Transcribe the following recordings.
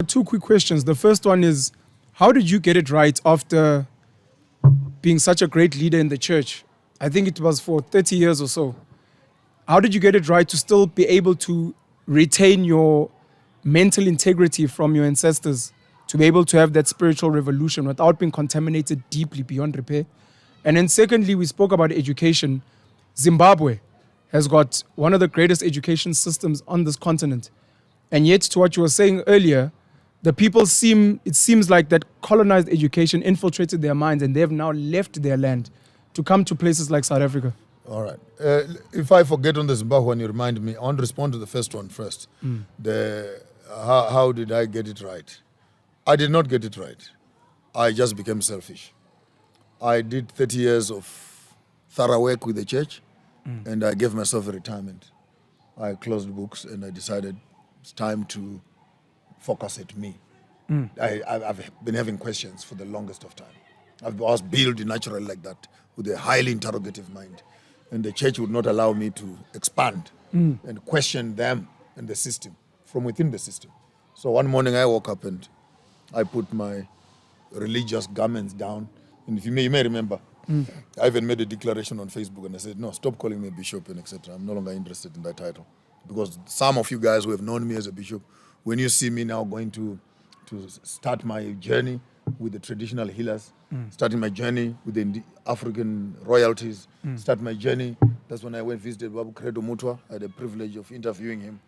two quick questions. The first one is, how did you get it right after being such a great leader in the church? I think it was for 30 years or so. How did you get it right to still be able to retain your mental integrity from your ancestors, to be able to have that spiritual revolution without being contaminated deeply beyond repair? And then secondly, we spoke about education. Zimbabwe has got one of the greatest education systems on this continent. And yet, to what you were saying earlier, the people it seems like that colonized education infiltrated their minds and they have now left their land to come to places like South Africa. All right. If I forget on the Zimbabwe one, you remind me. I want to respond to the first one first. How did I get it right? I did not get it right. I just became selfish. I did 30 years of thorough work with the church, and I gave myself a retirement. I closed books and I decided it's time to focus at me. I've been having questions for the longest of time. I was built naturally like that, with a highly interrogative mind. And the church would not allow me to expand and question them and the system, from within the system. So one morning I woke up and I put my religious garments down. And if you may remember, I even made a declaration on Facebook and I said, no, stop calling me bishop and etc. I'm no longer interested in that title. Because some of you guys who have known me as a bishop, when you see me now going to start my journey with the traditional healers, starting my journey with the African royalties, start my journey. That's when I went visited Babu Credo Mutwa. I had the privilege of interviewing him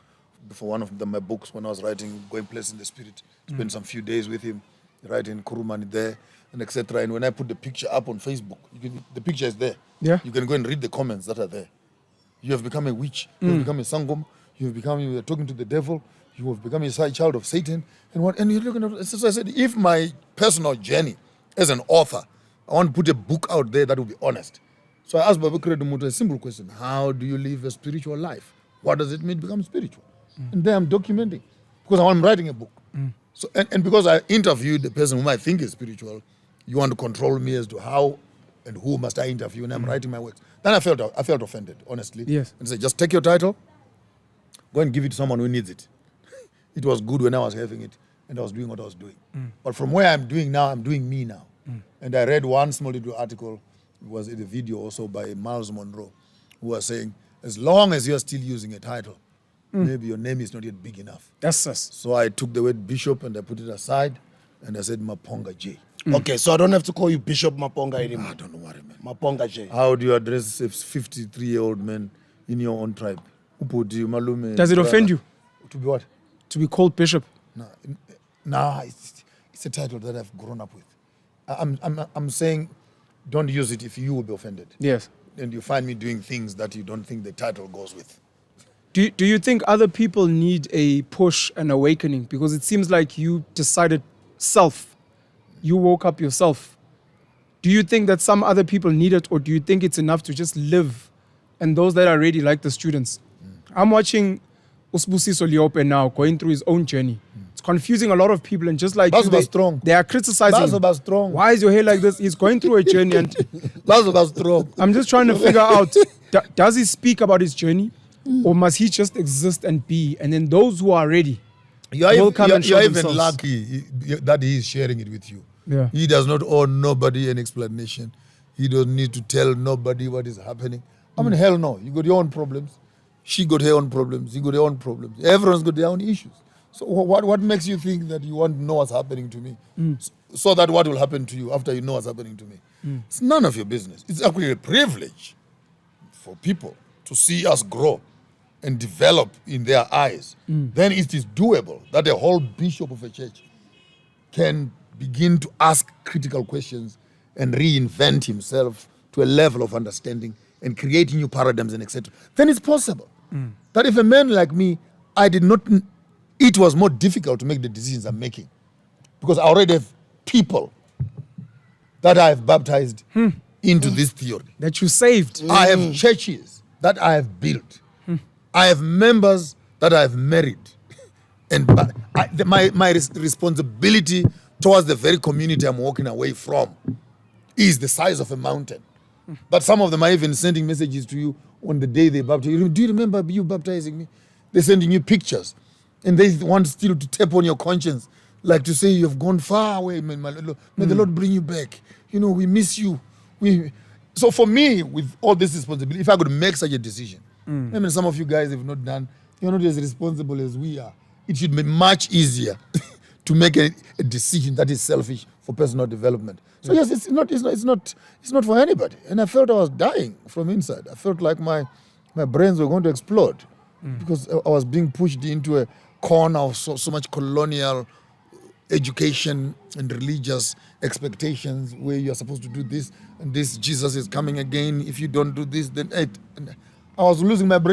for one of my books when I was writing Going Place in the Spirit. Spent some few days with him, writing Kurumani there, and etc. And when I put the picture up on Facebook, the picture is there. Yeah. You can go and read the comments that are there. You have become a witch. You have become a sangom. You are talking to the devil. You have become a child of Satan. And you're looking at. So I said, if my personal journey as an author, I want to put a book out there that will be honest. So I asked Babu Credo Mutwa a simple question: how do you live a spiritual life? What does it mean to become spiritual? And then I'm documenting, because I'm writing a book. So and because I interviewed the person whom I think is spiritual, you want to control me as to how and who must I interview, and I'm writing my works. Then I felt offended, honestly. Yes. And said, just take your title, go and give it to someone who needs it. It was good when I was having it, and I was doing what I was doing. But from where I'm doing now, I'm doing me now. And I read one small little article, it was in a video also by Miles Monroe, who was saying, as long as you're still using a title, maybe your name is not yet big enough. Yes, yes. So I took the word bishop and I put it aside, and I said Maponga J. Okay, so I don't have to call you Bishop Maponga anymore. I don't know what I meant. Maponga J. How do you address a 53-year-old man in your own tribe? Who put you, Malume? Does it offend you To be what? to be called bishop? No, it's a title that I've grown up with. I'm saying, don't use it if you will be offended. Yes. And you find me doing things that you don't think the title goes with. Do you think other people need a push and awakening? Because it seems like you decided self. You woke up yourself. Do you think that some other people need it, or do you think it's enough to just live? And those that are ready, like the students. I'm watching Usbusiso Liope now going through his own journey. It's confusing a lot of people, and just like they are criticizing. Why is your hair like this? He's going through a journey, and I'm just trying to figure out, does he speak about his journey, or must he just exist and be? And then those who are ready will come and show you're themselves. even lucky that he is sharing it with you. Yeah. He does not owe nobody an explanation. He doesn't need to tell nobody what is happening. I mean, hell no. You got your own problems. She got her own problems. You got your own problems. Everyone's got their own issues. So what makes you think that you want to know what's happening to me? So that what will happen to you after you know what's happening to me? It's none of your business. It's actually a privilege for people to see us grow and develop in their eyes. Then it is doable that a whole bishop of a church can begin to ask critical questions and reinvent himself to a level of understanding and create new paradigms and etc. Then it's possible that if a man like me, it was more difficult to make the decisions I'm making, because I already have people that I have baptized into this theory. That you saved. I have churches that I have built. I have members that I have married. And my responsibility towards the very community I'm walking away from is the size of a mountain. But some of them are even sending messages to you on the day they baptize you. Do you remember you baptizing me? They're sending you pictures. And they want still to tap on your conscience like to say you've gone far away. May the Lord bring you back. We miss you. So for me, with all this responsibility, if I could make such a decision, I mean, some of you guys have not done. You're not as responsible as we are. It should be much easier to make a decision that is selfish for personal development. So yes, it's not for anybody. And I felt I was dying from inside. I felt like my brains were going to explode because I was being pushed into a corner of so much colonial education and religious expectations where you're supposed to do this and this. Jesus is coming again. If you don't do this, then I was losing my brain.